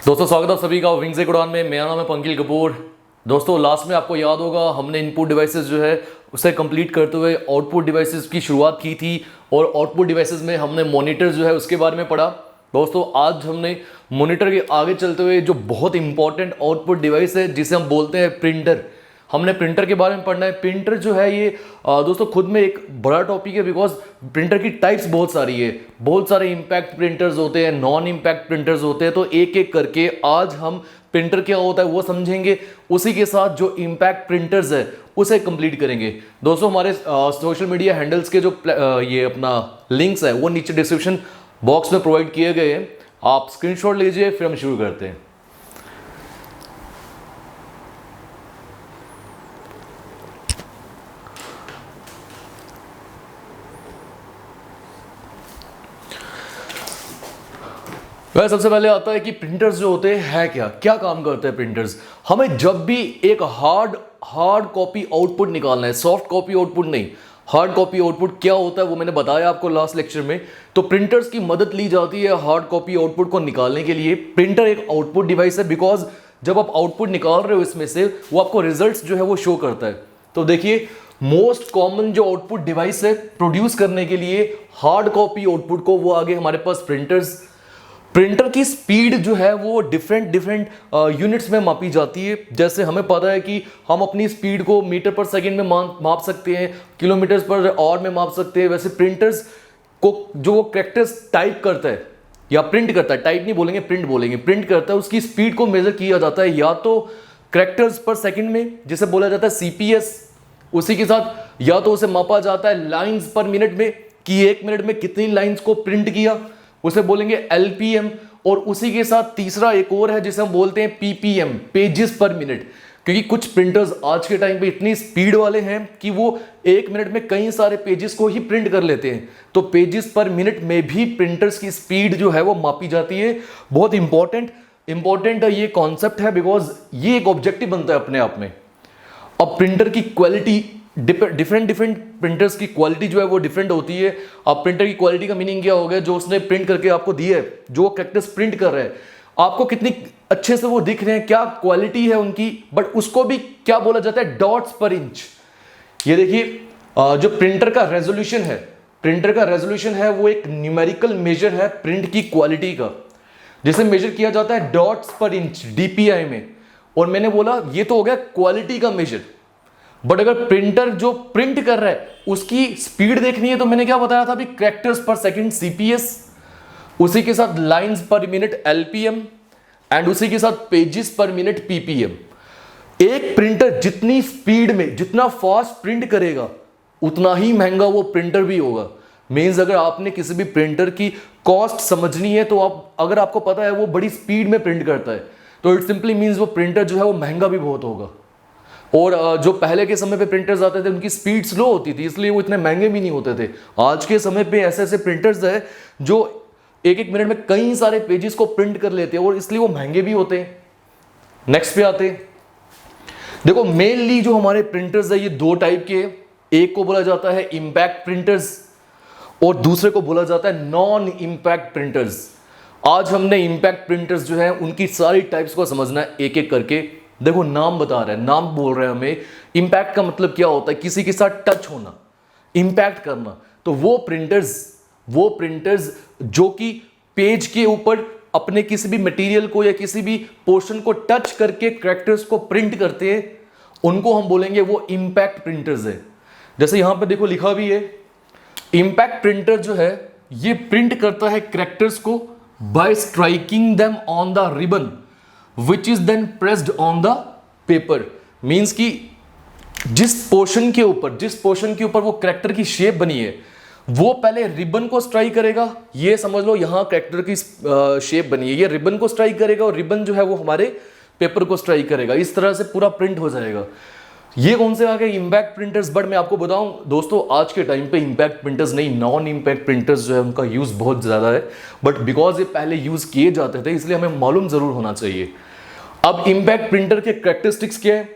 दोस्तों स्वागत है सभी का विंग्स एक उड़ान में। मेरा नाम है पंकिल कपूर। दोस्तों लास्ट में आपको याद होगा हमने इनपुट डिवाइसेस जो है उसे कंप्लीट करते हुए आउटपुट डिवाइसेस की शुरुआत की थी और आउटपुट डिवाइसेस में हमने मॉनिटर जो है उसके बारे में पढ़ा। दोस्तों आज हमने मॉनिटर के आगे चलते हुए जो बहुत इंपॉर्टेंट आउटपुट डिवाइस है जिसे हम बोलते हैं प्रिंटर, हमने प्रिंटर के बारे में पढ़ना है। प्रिंटर जो है ये दोस्तों खुद में एक बड़ा टॉपिक है, बिकॉज प्रिंटर की टाइप्स बहुत सारी है। बहुत सारे इम्पैक्ट प्रिंटर्स होते हैं, नॉन इम्पैक्ट प्रिंटर्स होते हैं। तो एक एक करके आज हम प्रिंटर क्या होता है वो समझेंगे, उसी के साथ जो इम्पैक्ट प्रिंटर्स है उसे कंप्लीट करेंगे। दोस्तों हमारे सोशल मीडिया हैंडल्स के जो ये अपना लिंक्स है वो नीचे डिस्क्रिप्शन बॉक्स में प्रोवाइड किए गए हैं, आप स्क्रीनशॉट लीजिए फिर हम शुरू करते हैं। वह सबसे पहले आता है कि प्रिंटर्स जो होते हैं क्या क्या काम करते हैं प्रिंटर्स। हमें जब भी एक हार्ड कॉपी आउटपुट निकालना है, सॉफ्ट कॉपी आउटपुट नहीं, हार्ड कॉपी आउटपुट क्या होता है वो मैंने बताया आपको लास्ट लेक्चर में। तो प्रिंटर्स की मदद ली जाती है हार्ड कॉपी आउटपुट को निकालने के लिए। प्रिंटर एक आउटपुट डिवाइस है, बिकॉज जब आप आउटपुट निकाल रहे हो इसमें से वो आपको रिजल्ट्स जो है वो शो करता है। तो देखिए मोस्ट कॉमन जो आउटपुट डिवाइस है प्रोड्यूस करने के लिए हार्ड कॉपी आउटपुट को, वो आगे हमारे पास प्रिंटर्स। प्रिंटर की स्पीड जो है वो डिफरेंट यूनिट्स में मापी जाती है। जैसे हमें पता है कि हम अपनी स्पीड को मीटर पर सेकंड में माप सकते हैं, किलोमीटर पर आवर में माप सकते हैं। वैसे प्रिंटर्स को जो वो कैरेक्टर्स टाइप करता है या प्रिंट करता है, टाइप नहीं बोलेंगे प्रिंट बोलेंगे, प्रिंट करता है, उसकी स्पीड को मेजर किया जाता है या तो कैरेक्टर्स पर सेकंड में जिसे बोला जाता है सीपीएस, उसी के साथ या तो उसे मापा जाता है लाइन्स पर मिनट में कि एक मिनट में कितनी लाइन्स को प्रिंट किया, उसे बोलेंगे एलपीएम। और उसी के साथ तीसरा एक और है जिसे हम बोलते हैं पीपीएम, पेजेस पर मिनट, क्योंकि कुछ प्रिंटर्स आज के टाइम पे इतनी स्पीड वाले हैं कि वो एक मिनट में कई सारे पेजेस को ही प्रिंट कर लेते हैं। तो पेजेस पर मिनट में भी प्रिंटर्स की स्पीड जो है वो मापी जाती है। बहुत इंपॉर्टेंट ये कॉन्सेप्ट है, बिकॉज ये एक ऑब्जेक्टिव बनता है अपने आप में। अब प्रिंटर की क्वालिटी डिफरेंट प्रिंटर्स की क्वालिटी जो है वो डिफरेंट होती है। अब प्रिंटर की क्वालिटी का मीनिंग क्या हो गया, जो उसने प्रिंट करके आपको दिया है, जो कैरेक्टर्स प्रिंट कर रहे हैं आपको कितनी अच्छे से वो दिख रहे हैं, क्या क्वालिटी है उनकी। बट उसको भी क्या बोला जाता है, डॉट्स पर इंच। ये देखिए जो प्रिंटर का रेजोल्यूशन है वो एक न्यूमेरिकल मेजर है प्रिंट की क्वालिटी का, जिसे मेजर किया जाता है डॉट्स पर इंच डीपीआई में। और मैंने बोला ये तो हो गया क्वालिटी का मेजर। बट अगर प्रिंटर जो प्रिंट कर रहा है उसकी स्पीड देखनी है तो मैंने क्या बताया था अभी, कैरेक्टर्स पर सेकंड सीपीएस, उसी के साथ लाइंस पर मिनट एलपीएम एंड उसी के साथ पेजेस पर मिनट पीपीएम। एक प्रिंटर जितनी स्पीड में जितना फास्ट प्रिंट करेगा उतना ही महंगा वो प्रिंटर भी होगा। मींस अगर आपने किसी भी प्रिंटर की कॉस्ट समझनी है तो आप, अगर आपको पता है वो बड़ी स्पीड में प्रिंट करता है तो इट सिंपली मींस वो प्रिंटर जो है वो महंगा भी बहुत होगा। और जो पहले के समय पे प्रिंटर्स आते थे उनकी स्पीड स्लो होती थी, इसलिए वो इतने महंगे भी नहीं होते थे। आज के समय पे ऐसे प्रिंटर्स है जो एक एक मिनट में कई सारे पेजेस को प्रिंट कर लेते हैं और इसलिए वो महंगे भी होते हैं। नेक्स्ट पे आते हैं, देखो मेनली जो हमारे प्रिंटर्स है ये दो टाइप के, एक को बोला जाता है इम्पैक्ट प्रिंटर्स और दूसरे को बोला जाता है नॉन इम्पैक्ट प्रिंटर्स। आज हमने इम्पैक्ट प्रिंटर्स जो है उनकी सारी टाइप्स को समझना है एक एक करके। देखो नाम बता रहा है, नाम बोल रहे हैं हमें। इंपैक्ट का मतलब क्या होता है, किसी के साथ टच होना, इंपैक्ट करना। तो वो प्रिंटर्स जो कि पेज के ऊपर अपने किसी भी मटेरियल को या किसी भी पोर्शन को टच करके कैरेक्टर्स को प्रिंट करते हैं, उनको हम बोलेंगे वो इंपैक्ट प्रिंटर्स है। जैसे यहां पे देखो लिखा भी है, इंपैक्ट प्रिंटर जो है ये प्रिंट करता है कैरेक्टर्स को bye striking them on the ribbon which is then pressed on the paper। Means कि जिस पोर्शन के ऊपर वो कैरेक्टर की शेप बनी है वो पहले रिबन को स्ट्राइक करेगा। ये समझ लो यहां कैरेक्टर की शेप बनी है, ये रिबन को स्ट्राइक करेगा और रिबन जो है वो हमारे पेपर को स्ट्राइक करेगा। इस तरह से पूरा प्रिंट हो जाएगा। ये कौन से आ गए, इंपैक्ट प्रिंटर्स। बट मैं आपको बताऊं दोस्तों आज के टाइम पे इंपैक्ट प्रिंटर्स नहीं, नॉन इंपैक्ट प्रिंटर्स जो है उनका यूज बहुत ज्यादा है। बट बिकॉज ये पहले यूज किए जाते थे इसलिए हमें मालूम जरूर होना चाहिए। अब इंपैक्ट प्रिंटर के कैरेक्टरिस्टिक्स क्या है,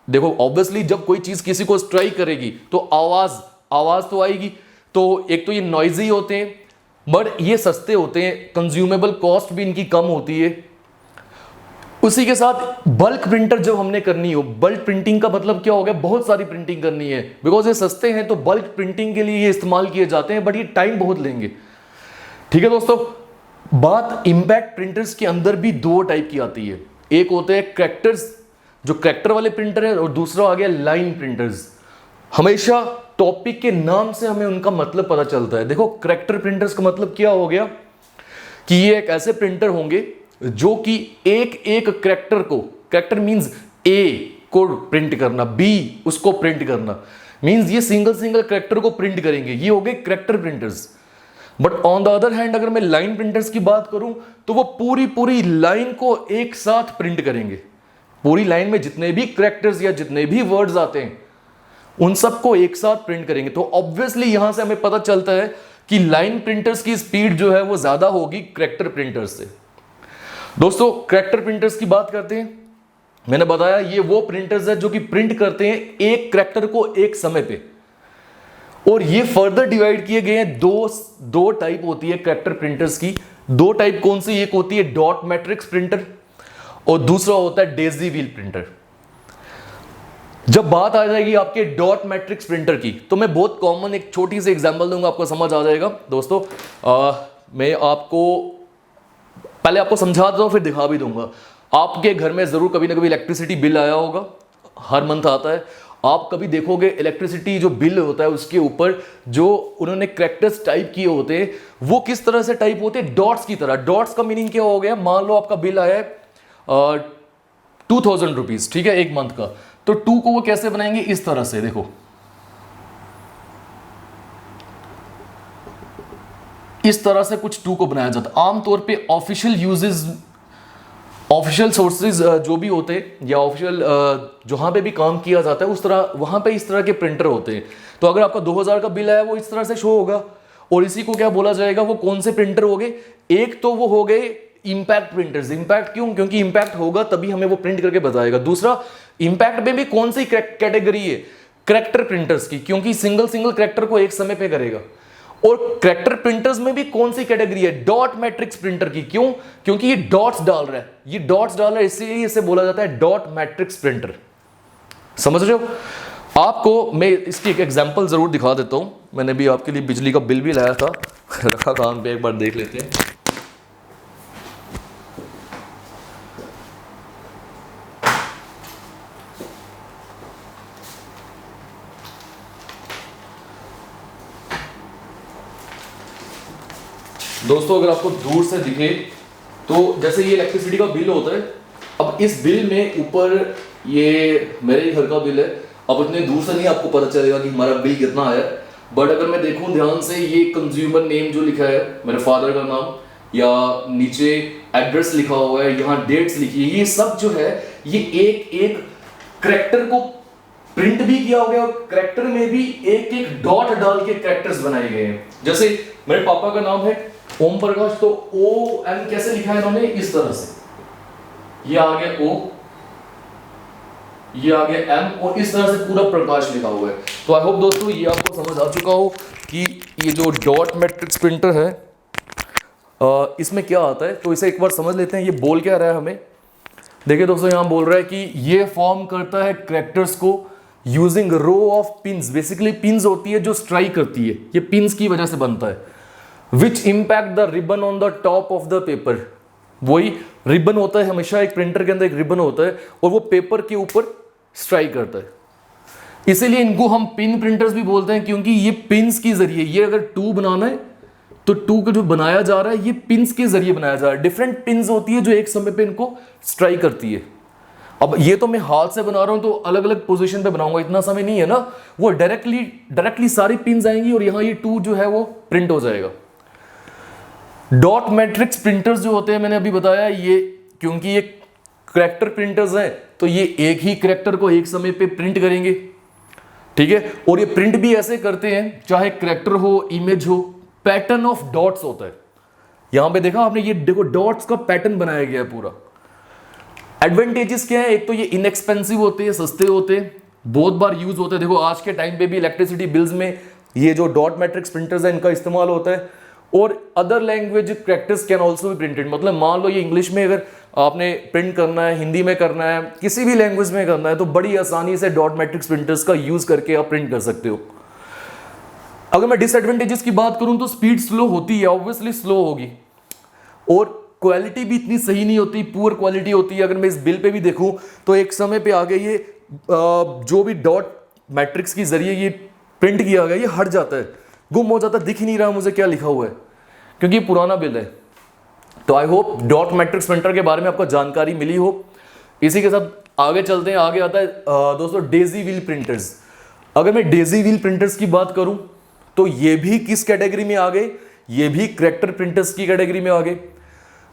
देखो ऑब्वियसली जब कोई चीज किसी को स्ट्राइक करेगी तो आवाज तो आएगी। तो एक तो ये नॉइजी होते हैं, बट ये सस्ते होते हैं, कंज्यूमेबल कॉस्ट भी इनकी कम होती है। उसी के साथ बल्क प्रिंटर जब हमने करनी हो, बल्क प्रिंटिंग का मतलब क्या हो गया, बहुत सारी प्रिंटिंग करनी है, बिकॉज ये सस्ते हैं तो बल्क प्रिंटिंग के लिए ये इस्तेमाल किए जाते हैं, बट ये टाइम बहुत लेंगे। ठीक है दोस्तों, बात इंपैक्ट प्रिंटर्स के अंदर भी दो टाइप की आती है, एक होते हैं क्रैक्टर्स, जो क्रैक्टर वाले प्रिंटर है, और दूसरा आ गया लाइन प्रिंटर्स। हमेशा टॉपिक के नाम से हमें उनका मतलब पता चलता है। देखो क्रैक्टर प्रिंटर्स का मतलब क्या हो गया कि ये एक ऐसे प्रिंटर होंगे जो कि एक एक क्रैक्टर को, क्रैक्टर मींस ए को प्रिंट करना, बी उसको प्रिंट करना, मींस ये सिंगल सिंगल क्रैक्टर को प्रिंट करेंगे, ये हो गए character printers. But on the other hand अगर मैं लाइन प्रिंटर्स की बात करूं तो वो पूरी पूरी लाइन को एक साथ प्रिंट करेंगे, पूरी लाइन में जितने भी क्रैक्टर्स या जितने भी वर्ड्स आते हैं उन सबको एक साथ प्रिंट करेंगे। तो ऑब्वियसली यहां से हमें पता चलता है कि लाइन प्रिंटर्स की स्पीड जो है वो ज्यादा होगी क्रैक्टर प्रिंटर्स से। दोस्तों क्रैक्टर प्रिंटर्स की बात करते हैं, मैंने बताया ये वो प्रिंटर्स है जो कि प्रिंट करते हैं एक क्रैक्टर को एक समय पे, और ये फर्दर डिवाइड किए गए हैं, दो टाइप होती है क्रैक्टर प्रिंटर्स की। दो टाइप कौन सी, एक होती है डॉट मैट्रिक्स प्रिंटर और दूसरा होता है डेजी व्हील प्रिंटर। जब बात आ जाएगी आपके डॉट मैट्रिक्स प्रिंटर की तो मैं बहुत कॉमन एक छोटी सी एग्जांपल दूंगा, आपको समझ आ जाएगा। दोस्तों मैं आपको पहले आपको समझा देता हूं फिर दिखा भी दूंगा। आपके घर में जरूर कभी ना कभी इलेक्ट्रिसिटी बिल आया होगा, हर मंथ आता है। आप कभी देखोगे इलेक्ट्रिसिटी जो बिल होता है उसके ऊपर जो उन्होंने कैरेक्टर्स टाइप किए होते हैं वो किस तरह से टाइप होते हैं, डॉट्स की तरह। डॉट्स का मीनिंग क्या हो गया, मान लो आपका बिल आया है 2000 रुपीज, ठीक है, एक मंथ का, तो 2 को वो कैसे बनाएंगे, इस तरह से। देखो इस तरह से कुछ 2 को बनाया जाता है। आमतौर पे ऑफिशियल यूजेस, ऑफिशियल सोर्सेज जो भी होते हैं या ऑफिशियल जहां पे भी काम किया जाता है उस तरह वहां पे इस तरह के प्रिंटर होते हैं। तो अगर आपका 2000 का बिल आया वो इस तरह से शो होगा, और इसी को क्या बोला जाएगा, वो कौन से प्रिंटर हो गए, एक तो वो हो गए इंपैक्ट प्रिंटर्स। इंपैक्ट क्यों, क्योंकि इंपैक्ट होगा तभी हमें वो प्रिंट करके बताएगा। दूसरा, इंपैक्ट में भी कौन सी कैटेगरी है, कैरेक्टर प्रिंटर्स की, क्योंकि सिंगल सिंगल कैरेक्टर को एक समय पे करेगा। और कैरेक्टर प्रिंटर्स में भी कौन सी कैटेगरी है, डॉट मैट्रिक्स प्रिंटर की। क्यों, क्योंकि ये डॉट्स डाल रहा है, ये डॉट्स डाल रहा है, इसलिए इसे बोला जाता है डॉट मैट्रिक्स प्रिंटर। समझ रहे हो। आपको मैं इसकी एक एग्जांपल जरूर दिखा देता हूं। मैंने भी आपके लिए बिजली का बिल भी लाया था रखा काम पे, एक बार देख लेते हैं। दोस्तों अगर आपको दूर से दिखे तो जैसे ये इलेक्ट्रिसिटी का बिल होता है, अब इस बिल में ऊपर ये मेरे घर का बिल है, अब इतने दूर से नहीं आपको पता चलेगा कि हमारा बिल कितना आया, बट अगर मैं देखूं ध्यान से, ये कंज्यूमर नेम जो लिखा है, मेरे फादर का नाम, या नीचे एड्रेस लिखा हुआ है, यहाँ डेट्स लिखी है, ये सब जो है ये एक एक कैरेक्टर को प्रिंट भी किया हो गया, और कैरेक्टर में भी एक एक डॉट डाल के कैरेक्टर्स बनाए गए हैं। जैसे मेरे पापा का नाम है ओम प्रकाश, तो ओ एम कैसे लिखा है इन्होंने, इस तरह से, ये आ गया ओ, ये आ गया एम, और इस तरह से पूरा प्रकाश लिखा हुआ है। तो आई होप दोस्तों ये आपको समझ आ चुका हो कि ये जो डॉट मैट्रिक्स प्रिंटर है इसमें क्या आता है। तो इसे एक बार समझ लेते हैं, ये बोल क्या रहा है हमें। देखिए दोस्तों, यहां बोल रहा है कि ये फॉर्म करता है कैरेक्टर्स को using row of pins. Basically pins होती है जो स्ट्राइक करती है, ये पिंस की वजह से बनता है। Which impact the ribbon on the top of the paper. वही रिबन होता है, हमेशा एक प्रिंटर के अंदर एक रिबन होता है और वो पेपर के ऊपर स्ट्राइक करता है, इसीलिए इनको हम पिन प्रिंटर्स भी बोलते हैं, क्योंकि ये पिंस के जरिए, ये अगर 2 बनाना है तो 2 का जो बनाया जा रहा है ये पिंस के जरिए बनाया जा रहा है। डिफरेंट पिंस होती है जो एक समय पे इनको स्ट्राइक करती है। अब ये तो मैं हाथ से बना रहा हूं तो अलग अलग पोजीशन पे बनाऊंगा, इतना समय नहीं है ना, वो डायरेक्टली सारी पिंस आएंगी और यहां ये 2 जो है वो प्रिंट हो जाएगा। डॉट मैट्रिक्स प्रिंटर्स जो होते हैं, मैंने अभी बताया, ये क्योंकि ये कैरेक्टर प्रिंटर्स हैं तो ये एक ही कैरेक्टर को एक समय पे प्रिंट करेंगे, ठीक है। और ये प्रिंट भी ऐसे करते हैं, चाहे कैरेक्टर हो, इमेज हो, पैटर्न ऑफ डॉट्स होता है। यहां पे देखा आपने, ये देखो डॉट्स का पैटर्न बनाया गया है पूरा। एडवांटेजेस क्या है, एक तो ये इनएक्सपेंसिव होते हैं, सस्ते होते हैं, बहुत बार यूज होते हैं। देखो आज के टाइम पे भी इलेक्ट्रिसिटी बिल्स में ये जो डॉट मैट्रिक्स प्रिंटर्स है इनका इस्तेमाल होता है। और other language characters can also be printed, मतलब मान लो ये इंग्लिश में अगर आपने प्रिंट करना है, हिंदी में करना है, किसी भी लैंग्वेज में करना है, तो बड़ी आसानी से डॉट मैट्रिक्स प्रिंटर्स का यूज करके आप प्रिंट कर सकते हो। अगर मैं डिसएडवांटेजेस की बात करूं तो स्पीड स्लो होती है, ऑब्वियसली स्लो होगी, और क्वालिटी भी इतनी सही नहीं होती, पुअर क्वालिटी होती है। अगर मैं इस बिल पे भी देखूं तो एक समय पे आगे ये जो भी डॉट मैट्रिक्स के जरिए ये प्रिंट किया गया ये हट जाता है, गुम हो जाता है, दिख ही नहीं रहा मुझे क्या लिखा हुआ है, क्योंकि ये पुराना बिल है। तो I hope dot matrix printer के बारे में आपको जानकारी मिली हो। इसी के साथ आगे चलते हैं। आगे आता है दोस्तों डेजी व्हील प्रिंटर्स। अगर मैं डेजी व्हील प्रिंटर्स की बात करूं तो ये भी किस कैटेगरी में आ गए, ये भी करैक्टर प्रिंटर्स की कैटेगरी में आ गए।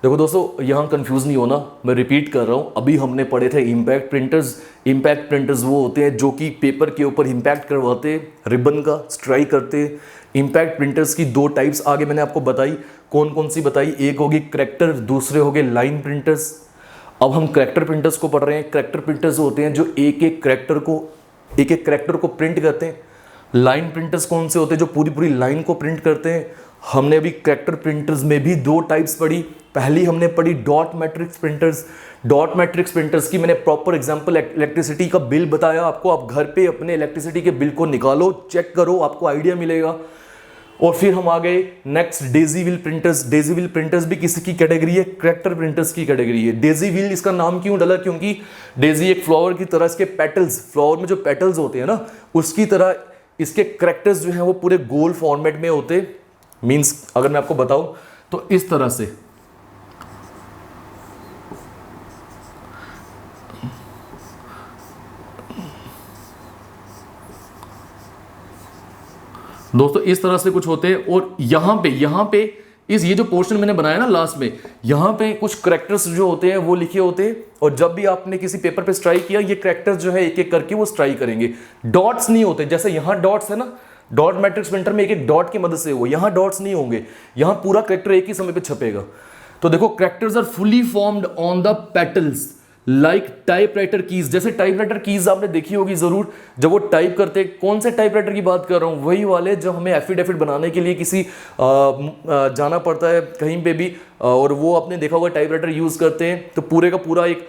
देखो दोस्तों, यहां कंफ्यूज नहीं होना, मैं रिपीट कर रहा हूं, अभी हमने पढ़े थे इंपैक्ट प्रिंटर्स। इंपैक्ट प्रिंटर्स वो होते हैं जो कि पेपर के ऊपर इंपैक्ट करवाते, रिबन का स्ट्राइक करते। इंपैक्ट प्रिंटर्स की दो टाइप्स आगे मैंने आपको बताई, कौन कौन सी बताई, एक होगी करैक्टर, दूसरे हो गए लाइन प्रिंटर्स। अब हम करैक्टर प्रिंटर्स को पढ़ रहे हैं। करैक्टर प्रिंटर्स होते हैं जो एक एक करैक्टर को प्रिंट करते हैं। लाइन प्रिंटर्स कौन से होते हैं, जो पूरी पूरी लाइन को प्रिंट करते हैं। हमने अभी करैक्टर प्रिंटर्स में भी दो टाइप्स पढ़ी। पहली हमने पढ़ी dot matrix printers. Dot matrix printers की मैंने प्रॉपर एग्जांपल इलेक्ट्रिसिटी का बिल बताया आपको। आप घर पे अपने इलेक्ट्रिसिटी के बिल को निकालो, चेक करो, आपको आइडिया मिलेगा। और फिर हम आ गए next Daisy wheel printers. Daisy wheel printers भी किसी की कैटेगरी है, करैक्टर प्रिंटर्स की कैटेगरी है। डेजी व्हील इसका नाम क्यों डाला, क्योंकि डेजी एक फ्लावर की तरह, इसके पेटल्स, फ्लावर में जो पेटल्स होते हैं ना, उसकी तरह इसके करैक्टर्स जो हैं वो पूरे गोल फॉर्मेट में होते। मींस अगर मैं आपको बताऊं तो इस तरह से दोस्तों, इस तरह से कुछ होते हैं। और यहां पे इस ये जो पोर्शन मैंने बनाया ना लास्ट में, यहां पे कुछ करैक्टर्स जो होते हैं वो लिखे होते हैं। और जब भी आपने किसी पेपर पे स्ट्राइक किया, ये करैक्टर्स जो है एक एक करके वो स्ट्राइक करेंगे। डॉट्स नहीं होते, जैसे यहां डॉट्स है ना, डॉट मैट्रिक्स प्रिंटर में एक एक डॉट की मदद से वो, यहां डॉट्स नहीं होंगे, यहां पूरा करैक्टर एक ही समय पे छपेगा। तो देखो, characters are fully formed on the petals like typewriter keys. जैसे टाइपराइटर कीज आपने देखी होगी जरूर, जब वो टाइप करते, कौन से टाइपराइटर की बात कर रहा हूँ, वही वाले जो हमें एफिडेविट बनाने के लिए किसी जाना पड़ता है कहीं पे भी, और वो आपने देखा होगा टाइपराइटर यूज करते हैं। तो पूरे का पूरा एक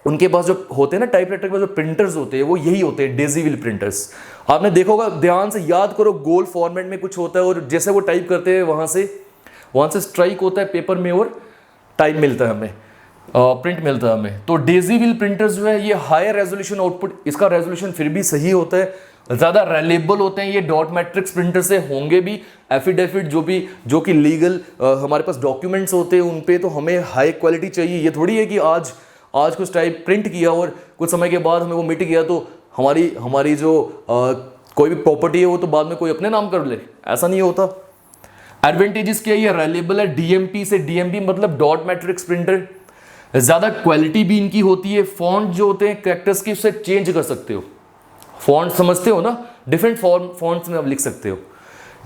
उनके पास जो होते हैं ना, टाइपराइटर के पास जो प्रिंटर्स होते हैं वो यही होते हैं, डेजी व्हील प्रिंटर्स। आपने देखा होगा, ध्यान से याद करो, गोल फॉर्मेट में कुछ होता है और जैसे वो टाइप करते हैं वहां से स्ट्राइक होता है पेपर में और टाइप मिलता है हमें, प्रिंट मिलता है हमें। तो डेजी व्हील प्रिंटर्स जो है ये हायर रेजोल्यूशन आउटपुट, इसका रेजोल्यूशन फिर भी सही होता है, ज़्यादा रिलायबल होते हैं। ये डॉट मैट्रिक्स प्रिंटर से होंगे भी एफिडेविट जो कि लीगल हमारे पास डॉक्यूमेंट्स होते हैं उन पे, तो हमें हाई क्वालिटी चाहिए। ये थोड़ी है कि आज कुछ टाइप प्रिंट किया और कुछ समय के बाद हमें वो मिट गया तो हमारी जो कोई भी प्रॉपर्टी है वो तो बाद में कोई अपने नाम कर ले, ऐसा नहीं होता। एडवांटेजेस क्या है, ये रिलायबल है। डीएमपी से, डीएमपी मतलब डॉट मैट्रिक्स प्रिंटर, ज़्यादा क्वालिटी भी इनकी होती है। फॉन्ट जो होते हैं कैरेक्टर्स की, उससे चेंज कर सकते हो। फॉन्ट समझते हो ना, डिफरेंट फॉन्ट्स में आप लिख सकते हो।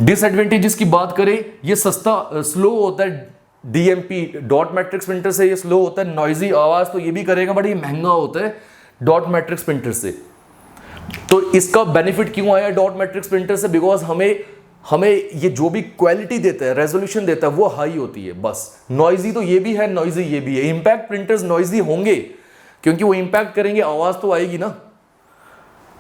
डिसएडवांटेजेस की बात करें, ये सस्ता स्लो होता है। डीएमपी डॉट मैट्रिक्स प्रिंटर से ये स्लो होता है, नॉइजी आवाज़ तो ये भी करेगा, बट ये महंगा होता है डॉट मैट्रिक्स प्रिंटर से। तो इसका बेनिफिट क्यों आया डॉट मैट्रिक्स प्रिंटर से, बिकॉज हमें ये जो भी क्वालिटी देता है, रेजोल्यूशन देता है, वो हाई होती है बस। नॉइजी तो ये भी है, नॉइजी ये भी है। इंपैक्ट प्रिंटर्स नॉइजी होंगे क्योंकि वो इंपैक्ट करेंगे, आवाज तो आएगी ना।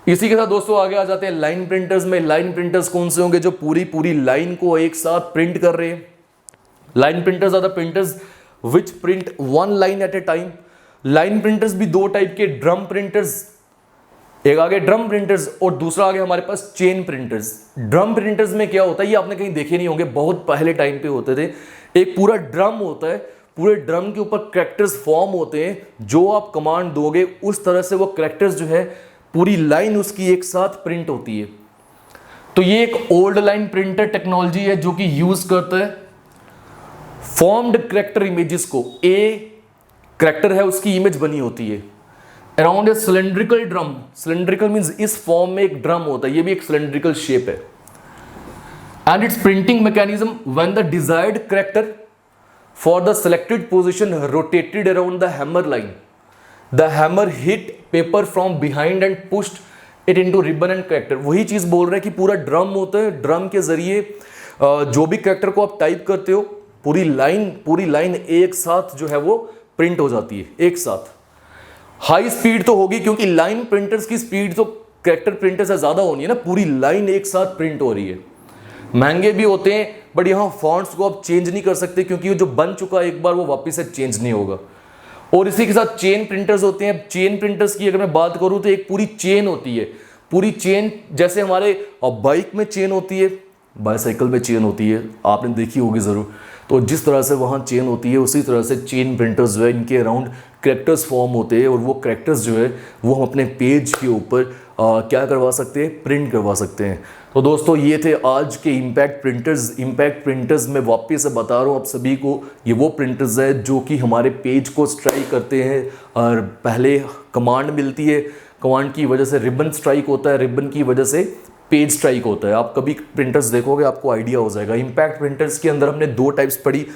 इसी के साथ दोस्तों आगे आ जाते हैं लाइन प्रिंटर्स में। लाइन प्रिंटर्स कौन से होंगे, जो पूरी लाइन को एक साथ प्रिंट कर रहे हैं। Line printers are the printers which print one line at a time. Line printers भी दो टाइप के, ड्रम प्रिंटर्स, एक आगे ड्रम प्रिंटर्स और दूसरा आगे हमारे पास चेन प्रिंटर्स। ड्रम प्रिंटर्स में क्या होता है, ये आपने कहीं देखे नहीं होंगे, बहुत पहले टाइम पे होते थे। एक पूरा ड्रम होता है, पूरे ड्रम के ऊपर कैरेक्टर्स फॉर्म होते हैं, जो आप कमांड दोगे उस तरह से वो कैरेक्टर्स जो है पूरी लाइन उसकी एक साथ प्रिंट होती है। तो ये एक ओल्ड लाइन प्रिंटर टेक्नोलॉजी है जो कि यूज करता है फॉर्म्ड कैरेक्टर इमेजेस को। ए कैरेक्टर है, उसकी इमेज बनी होती है around a cylindrical drum. Cylindrical means इस फॉर्म में एक ड्रम होता है, ये भी एक सिलेंड्रिकल शेप है। And it's printing mechanism when the desired character for the selected position rotated around the hammer line, the hammer hit paper from behind and pushed it into ribbon and character. वही चीज बोल रहे हैं कि पूरा drum होता है, drum के जरिए जो भी कैरेक्टर को आप टाइप करते हो पूरी लाइन एक साथ जो है वो प्रिंट हो जाती है एक साथ। हाई स्पीड तो होगी क्योंकि लाइन प्रिंटर्स की स्पीड तो कैरेक्टर प्रिंटर से ज्यादा होनी है ना, पूरी लाइन एक साथ प्रिंट हो रही है। महंगे भी होते हैं बट यहाँ फॉन्ट्स को आप चेंज नहीं कर सकते क्योंकि जो बन चुका है एक बार वो वापस से चेंज नहीं होगा। और इसी के साथ चेन प्रिंटर्स होते हैं। चेन प्रिंटर्स की अगर मैं बात करूं तो एक पूरी चेन होती है, पूरी चेन जैसे हमारे बाइक में चेन होती है, बाईसाइकिल में चेन होती है, आपने देखी होगी ज़रूर। तो जिस तरह से वहाँ चेन होती है उसी तरह से चेन प्रिंटर्स जो है इनके अराउंड करेक्टर्स फॉर्म होते हैं और वो करेक्टर्स जो है वो हम अपने पेज के ऊपर क्या करवा सकते हैं, प्रिंट करवा सकते हैं। तो दोस्तों ये थे आज के इम्पैक्ट प्रिंटर्स। इम्पैक्ट प्रिंटर्स मैं वापस से बता रहा हूँ आप सभी को, ये वो प्रिंटर्स है जो कि हमारे पेज को स्ट्राइक करते हैं। और पहले कमांड मिलती है, कमांड की वजह से रिबन स्ट्राइक होता है, रिबन की वजह से पेज स्ट्राइक होता है। आप कभी प्रिंटर्स देखोगे आपको आइडिया हो जाएगा। इम्पैक्ट प्रिंटर्स के अंदर हमने दो टाइप्स पढ़ी,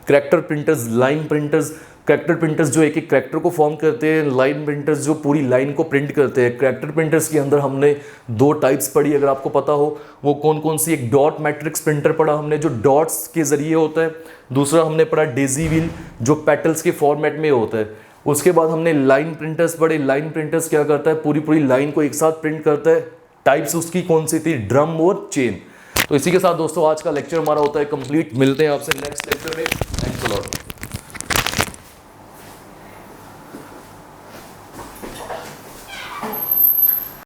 character printers, line printers. Character printers जो एक एक करेक्टर को फॉर्म करते हैं, लाइन प्रिंटर्स जो पूरी लाइन को प्रिंट करते हैं। करेक्टर प्रिंटर्स के अंदर हमने दो टाइप्स पढ़ी, अगर आपको पता हो वो कौन कौन सी। एक डॉट मैट्रिक्स प्रिंटर पढ़ा हमने जो डॉट्स के जरिए होता है, दूसरा हमने पढ़ा डेजी व्हील जो पेटल्स के फॉर्मेट में होता है। उसके बाद हमने लाइन प्रिंटर्स पढ़े। लाइन प्रिंटर्स क्या करता है, पूरी पूरी लाइन को एक साथ प्रिंट करता है। टाइप्स उसकी कौन सी थी, ड्रम और चेन। तो इसी के साथ दोस्तों आज का लेक्चर हमारा होता है कंप्लीट। मिलते हैं आपसे नेक्स्ट लेक्चर में। Thanks a lot.